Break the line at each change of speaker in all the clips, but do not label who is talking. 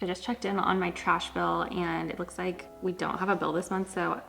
I just checked in on my trash bill and it looks like we don't have a bill this month, so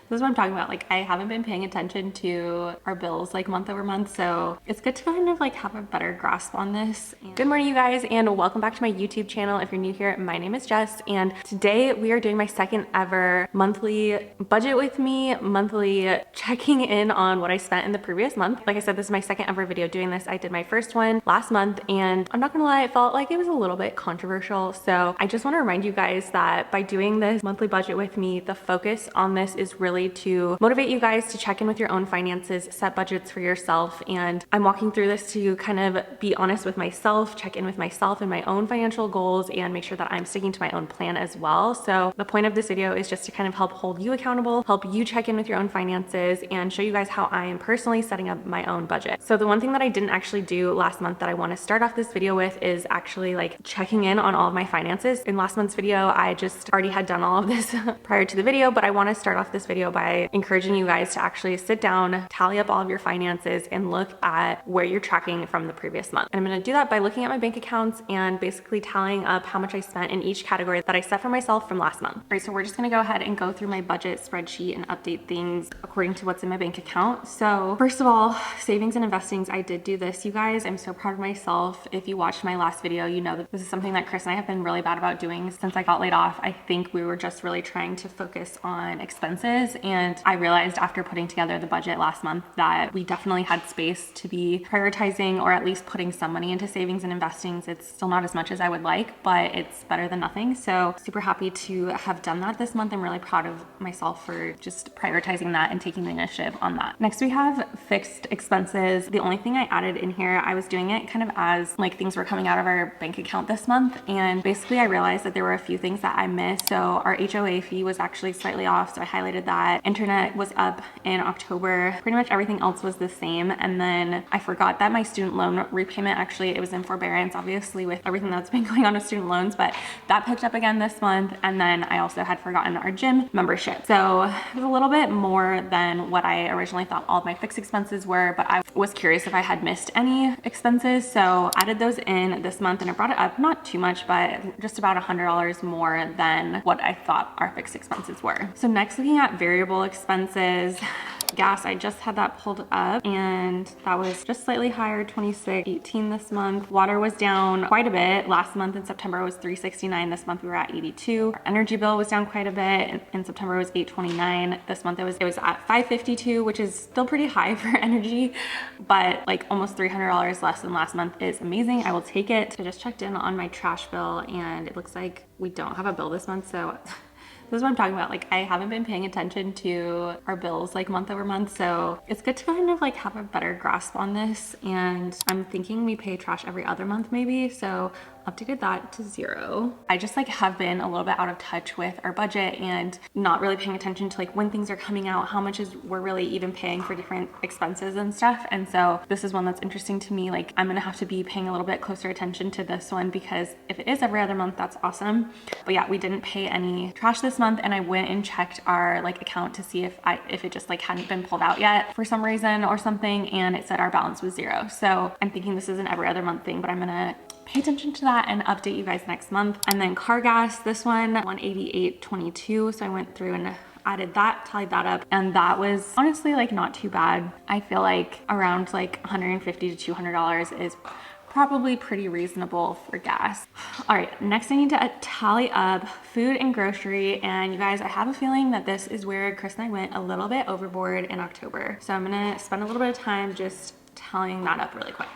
this is what I'm talking about. Like, I haven't been paying attention to our bills like month over month, so it's good to kind of like have a better grasp on this. Good morning, you guys, and welcome back to my YouTube channel. If you're new here, my name is Jess, and today we are doing my second ever monthly budget with me, monthly checking in on what I spent in the previous month. Like I said, this is my second ever video doing this. I did my first one last month, and I'm not gonna lie, I felt like it was a little bit controversial. So I just wanna remind you guys that by doing this monthly budget with me, the focus on this is really to motivate you guys to check in with your own finances, set budgets for yourself. And I'm walking through this to kind of be honest with myself, check in with myself and my own financial goals, and make sure that I'm sticking to my own plan as well. So the point of this video is just to kind of help hold you accountable, help you check in with your own finances, and show you guys how I am personally setting up my own budget. So the one thing that I didn't actually do last month that I want to start off this video with is actually like checking in on all of my finances. In last month's video, I just already had done all of this prior to the video, but I want to start off this video by encouraging you guys to actually sit down, tally up all of your finances, and look at where you're tracking from the previous month. And I'm going to do that by looking at my bank accounts and basically tallying up how much I spent in each category that I set for myself from last month. All right, so we're just going to go ahead and go through my budget spreadsheet and update things according to what's in my bank account. So first of all, savings and investings, I did do this, you guys. I'm so proud of myself. If you watched my last video, you know that this is something that Chris and I have been really bad about doing since I got laid off. I think we were just really trying to focus on expenses, and I realized after putting together the budget last month that we definitely had space to be prioritizing or at least putting some money into savings and investings. It's still not as much as I would like, but it's better than nothing. So super happy to have done that this month. I'm really proud of myself for just prioritizing that and taking the initiative on that. Next, we have fixed expenses. The only thing I added in here, I was doing it kind of as like things were coming out of our bank account this month. And basically I realized that there were a few things that I missed. So our HOA fee was actually slightly off. So I highlighted that. Internet was up in October. Pretty much everything else was the same. And then I forgot that my student loan repayment, actually it was in forbearance, obviously with everything that's been going on with student loans, but that picked up again this month. And then I also had forgotten our gym membership. So it was a little bit more than what I originally thought all of my fixed expenses were, but I was curious if I had missed any expenses. So added those in this month and I brought it up, not too much, but just about $100 more than what I thought our fixed expenses were. So next, looking at variable expenses, gas, I just had that pulled up and that was just slightly higher, 26.18 this month. Water was down quite a bit. Last month in September it was 369. This month we were at 82. Our energy bill was down quite a bit. In September it was 829. This month it was at 552, which is still pretty high for energy, but like almost $300 less than last month is amazing. I will take it. So I just checked in on my trash bill and it looks like we don't have a bill this month, so this is what I'm talking about. Like, I haven't been paying attention to our bills like month over month. So it's good to kind of like have a better grasp on this. And I'm thinking we pay trash every other month maybe. So updated that to 0. I just like have been a little bit out of touch with our budget and not really paying attention to like when things are coming out, how much is we're really even paying for different expenses and stuff. And so this is one that's interesting to me. Like, I'm gonna have to be paying a little bit closer attention to this one because if it is every other month, that's awesome. But yeah, we didn't pay any trash this month, and I went and checked our like account to see if it just like hadn't been pulled out yet for some reason or something, and it said our balance was 0. So I'm thinking this is an every other month thing, but I'm gonna pay attention to that and update you guys next month. And then car gas, this one 188.22. So I went through and added that, tallied that up, and that was honestly like not too bad. I feel like around like $150 to $200 is probably pretty reasonable for gas. All right, next I need to tally up food and grocery. And you guys, I have a feeling that this is where Chris and I went a little bit overboard in October. So I'm gonna spend a little bit of time just tallying that up really quick.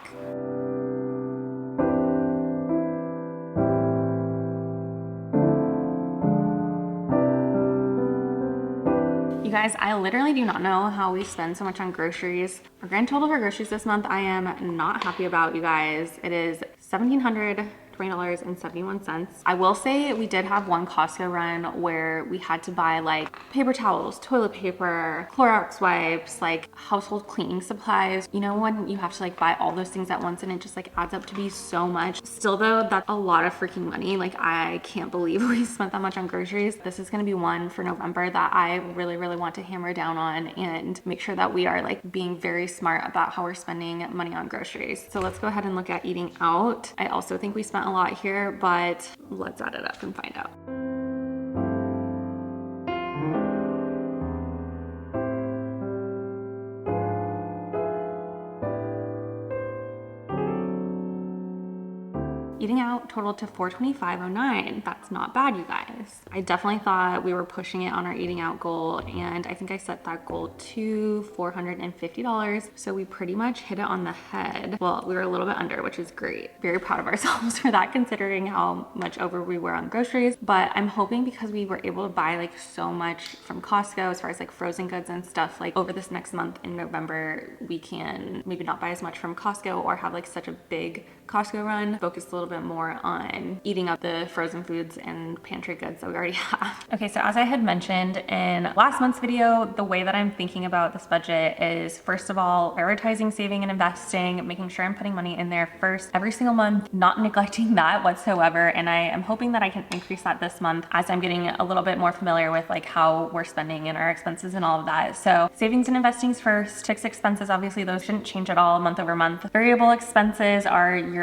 You guys, I literally do not know how we spend so much on groceries. Our grand total for groceries this month, I am not happy about, you guys. It is $1,720.71. I will say we did have one Costco run where we had to buy like paper towels, toilet paper, Clorox wipes, like household cleaning supplies. You know, when you have to like buy all those things at once and it just like adds up to be so much. Still though, that's a lot of freaking money. Like, I can't believe we spent that much on groceries. This is gonna be one for November that I really, really want to hammer down on and make sure that we are like being very smart about how we're spending money on groceries. So let's go ahead and look at eating out. I also think we spent a lot here, but let's add it up and find out. Eating out totaled to $425.09. That's not bad, you guys. I definitely thought we were pushing it on our eating out goal, and I think I set that goal to $450. So we pretty much hit it on the head. Well, we were a little bit under, which is great. Very proud of ourselves for that, considering how much over we were on groceries. But I'm hoping because we were able to buy like so much from Costco as far as like frozen goods and stuff, like over this next month in November, we can maybe not buy as much from Costco or have like such a big Costco run, focus a little bit more on eating up the frozen foods and pantry goods that we already have. Okay, so as I had mentioned in last month's video, the way that I'm thinking about this budget is, first of all, prioritizing saving and investing, making sure I'm putting money in there first every single month, not neglecting that whatsoever. And I am hoping that I can increase that this month as I'm getting a little bit more familiar with like how we're spending and our expenses and all of that. So savings and investings first. Fixed expenses, obviously those shouldn't change at all month over month. Variable expenses are your,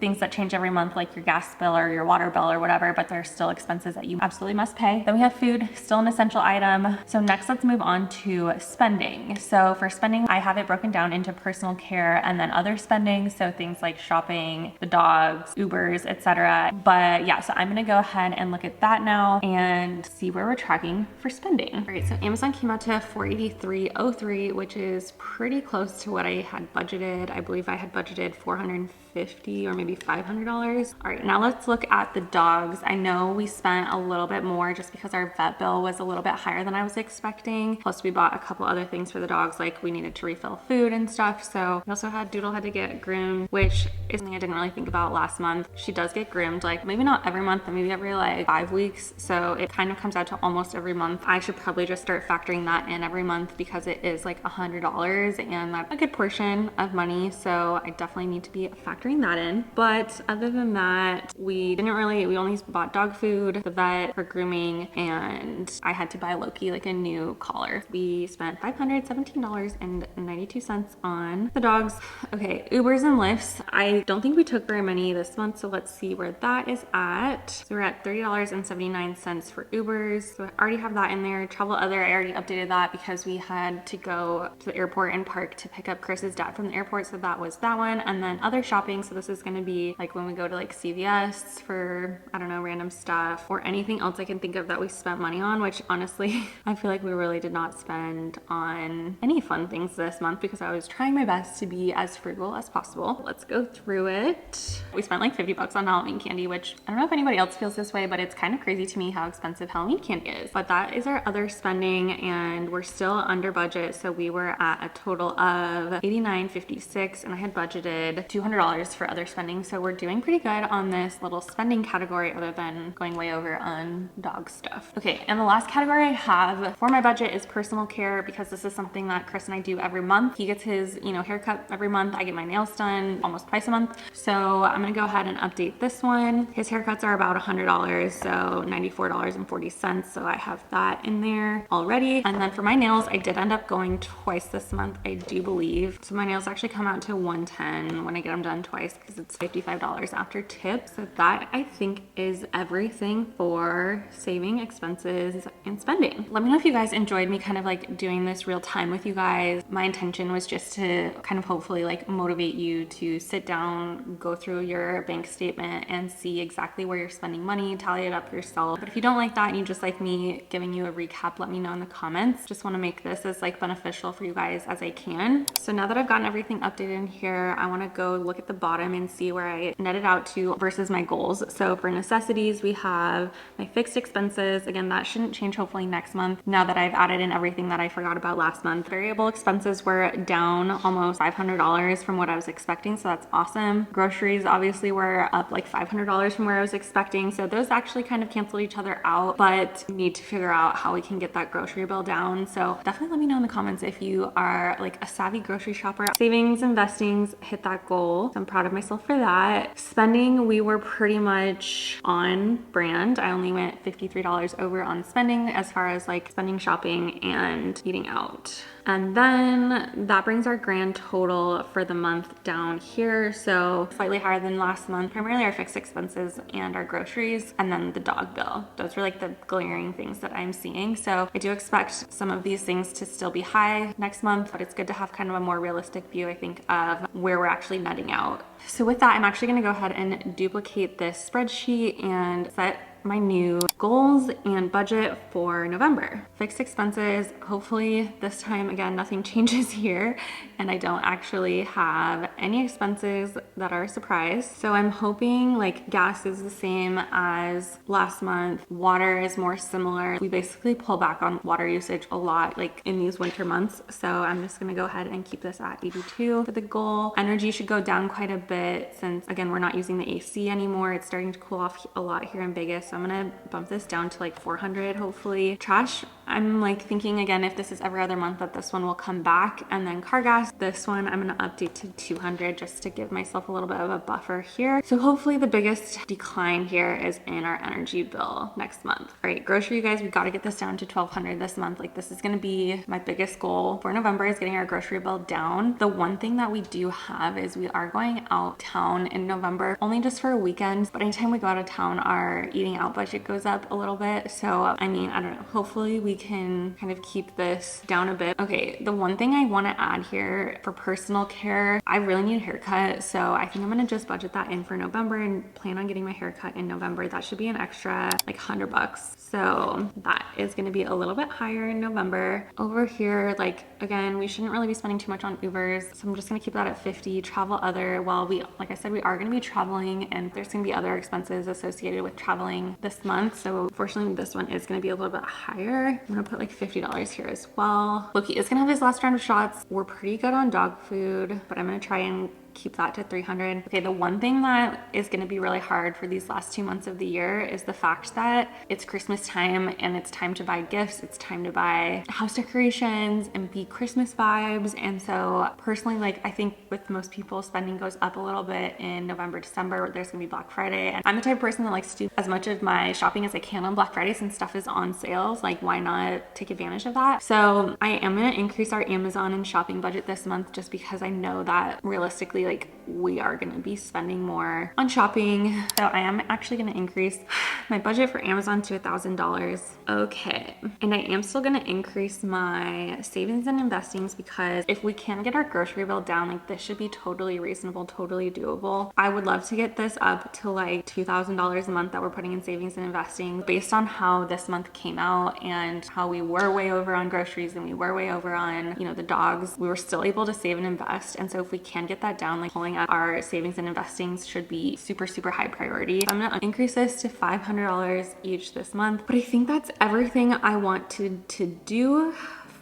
things that change every month, like your gas bill or your water bill or whatever, but they're still expenses that you absolutely must pay. Then we have food, still an essential item. So next, let's move on to spending. So for spending, I have it broken down into personal care and then other spending. So things like shopping, the dogs, Ubers, etc. But yeah, so I'm gonna go ahead and look at that now and see where we're tracking for spending. All right, so Amazon came out to $483.03, which is pretty close to what I had budgeted. I believe I had budgeted $450 or maybe $500. All right, now let's look at the dogs. I know we spent a little bit more just because our vet bill was a little bit higher than I was expecting. Plus we bought a couple other things for the dogs, like we needed to refill food and stuff. So we also had Doodle had to get groomed, which is something I didn't really think about last month. She does get groomed, like maybe not every month, but maybe every like 5 weeks. So it kind of comes out to almost every month. I should probably just start factoring that in every month because it is like $100 and that's a good portion of money. So I definitely need to be factoring that in. But other than that, we only bought dog food, the vet, for grooming, and I had to buy Loki like a new collar. We spent $517.92 on the dogs. Okay, Ubers and Lyfts. I don't think we took very many this month, so let's see where that is at. So we're at $30.79 for Ubers. So I already have that in there. Travel other, I already updated that because we had to go to the airport and park to pick up Chris's dad from the airport, so that was that one. And then other shopping, so this is gonna be like when we go to like CVS for, I don't know, random stuff or anything else I can think of that we spent money on, which honestly, I feel like we really did not spend on any fun things this month because I was trying my best to be as frugal as possible. Let's go through it. We spent like $50 on Halloween candy, which I don't know if anybody else feels this way, but it's kind of crazy to me how expensive Halloween candy is. But that is our other spending and we're still under budget. So we were at a total of $89.56 and I had budgeted $200 for other spending. So we're doing pretty good on this little spending category other than going way over on dog stuff. Okay, and the last category I have for my budget is personal care because this is something that Chris and I do every month. He gets his, haircut every month. I get my nails done almost twice a month. So I'm gonna go ahead and update this one. His haircuts are about $100, so $94.40. So I have that in there already. And then for my nails, I did end up going twice this month, I do believe. So my nails actually come out to $110 when I get them done twice because it's $55 after tips. So that I think is everything for saving, expenses, and spending. Let me know if you guys enjoyed me kind of like doing this real time with you guys. My intention was just to kind of hopefully like motivate you to sit down, go through your bank statement and see exactly where you're spending money, tally it up yourself. But if you don't like that and you just like me giving you a recap, let me know in the comments. Just want to make this as like beneficial for you guys as I can. So now that I've gotten everything updated in here, I want to go look at the bottom and see where I netted out to versus my goals. So for necessities, we have my fixed expenses. Again, that shouldn't change hopefully next month now that I've added in everything that I forgot about last month. Variable expenses were down almost $500 from what I was expecting, so that's awesome. Groceries obviously were up like $500 from where I was expecting, so those actually kind of canceled each other out, but we need to figure out how we can get that grocery bill down. So definitely let me know in the comments if you are like a savvy grocery shopper. Savings, investings, hit that goal. So I'm proud of myself for that. Spending, we were pretty much on brand. I only went $53 over on spending as far as like spending, shopping, and eating out. And then that brings our grand total for the month down here. So slightly higher than last month, primarily our fixed expenses and our groceries, and then the dog bill. Those were like the glaring things that I'm seeing. So I do expect some of these things to still be high next month, but it's good to have kind of a more realistic view, I think, of where we're actually netting out. So with that, I'm actually gonna go ahead and duplicate this spreadsheet and set my new goals and budget for November. Fixed expenses, hopefully this time, again, nothing changes here and I don't actually have any expenses that are a surprise. So I'm hoping like gas is the same as last month. Water is more similar. We basically pull back on water usage a lot like in these winter months. So I'm just gonna go ahead and keep this at 82 for the goal. Energy should go down quite a bit since again, we're not using the AC anymore. It's starting to cool off a lot here in Vegas. So I'm gonna bump this down to like 400 hopefully. Trash, I'm like thinking again, if this is every other month that this one will come back. And then car gas, this one I'm gonna update to 200 just to give myself a little bit of a buffer here. So hopefully the biggest decline here is in our energy bill next month. All right, grocery, you guys, we gotta get this down to 1,200 this month. Like this is gonna be my biggest goal for November, is getting our grocery bill down. The one thing that we do have is we are going out of town in November, only just for a weekend, but anytime we go out of town, our eating out budget goes up a little bit. So I mean, I don't know, hopefully we can kind of keep this down a bit. Okay, the one thing I want to add here for personal care, I really need a haircut, so I think I'm gonna just budget that in for November and plan on getting my haircut in November. That should be an extra like $100, so that is gonna be a little bit higher in November. Over here, like again, we shouldn't really be spending too much on Ubers, so I'm just gonna keep that at 50. Travel other, well, we, like I said, we are gonna be traveling and there's gonna be other expenses associated with traveling this month, so unfortunately this one is going to be a little bit higher. I'm going to put like $50 here as well. Loki is going to have his last round of shots. We're pretty good on dog food, but I'm going to try and keep that to 300. Okay, the one thing that is going to be really hard for these last 2 months of the year is the fact that it's Christmas time and it's time to buy gifts. It's time to buy house decorations and be Christmas vibes. And so personally, like I think with most people, spending goes up a little bit in November, December. There's gonna be Black Friday. And I'm the type of person that likes to do as much of my shopping as I can on Black Friday since stuff is on sales. Like why not take advantage of that? So I am gonna increase our Amazon and shopping budget this month just because I know that realistically, like we are gonna be spending more on shopping. So I am actually gonna increase my budget for Amazon to $1,000. Okay, and I am still gonna increase my savings and investings because if we can get our grocery bill down, like this should be totally reasonable, totally doable. I would love to get this up to like $2,000 a month that we're putting in savings and investing based on how this month came out and how we were way over on groceries and we were way over on, you know, the dogs. We were still able to save and invest. And so if we can get that down, like pulling up our savings and investings should be super, super high priority. So I'm gonna increase this to $500 each this month. But I think that's everything I want to do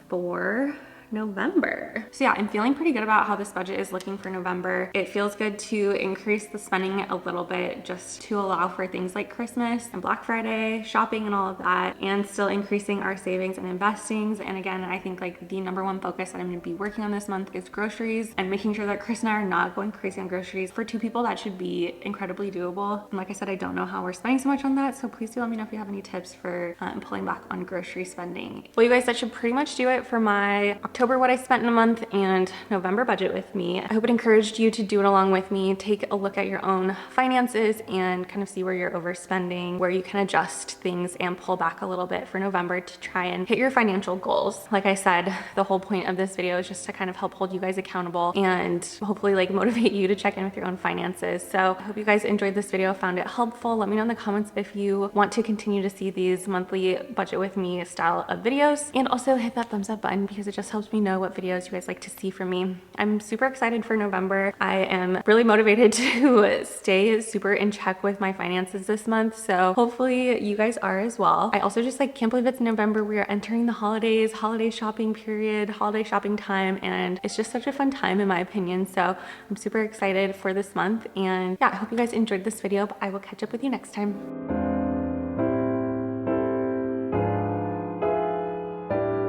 for November. So yeah, I'm feeling pretty good about how this budget is looking for November. It feels good to increase the spending a little bit just to allow for things like Christmas and Black Friday, shopping and all of that, and still increasing our savings and investings. And again, I think like the number one focus that I'm gonna be working on this month is groceries and making sure that Chris and I are not going crazy on groceries. For two people, that should be incredibly doable. And like I said, I don't know how we're spending so much on that. So please do let me know if you have any tips for pulling back on grocery spending. Well, you guys, that should pretty much do it for my October what I spent in a month and November budget with me. I hope it encouraged you to do it along with me. Take a look at your own finances and kind of see where you're overspending, where you can adjust things and pull back a little bit for November to try and hit your financial goals. Like I said, the whole point of this video is just to kind of help hold you guys accountable and hopefully like motivate you to check in with your own finances. So I hope you guys enjoyed this video, found it helpful. Let me know in the comments if you want to continue to see these monthly budget with me style of videos, and also hit that thumbs up button because it just helps me know what videos you guys like to see from me. I'm super excited for November. I am really motivated to stay super in check with my finances this month, so hopefully you guys are as well. I also just like can't believe it's November. We are entering the holidays, holiday shopping period, holiday shopping time, and it's just such a fun time in my opinion. So I'm super excited for this month, and yeah, I hope you guys enjoyed this video, but I will catch up with you next time.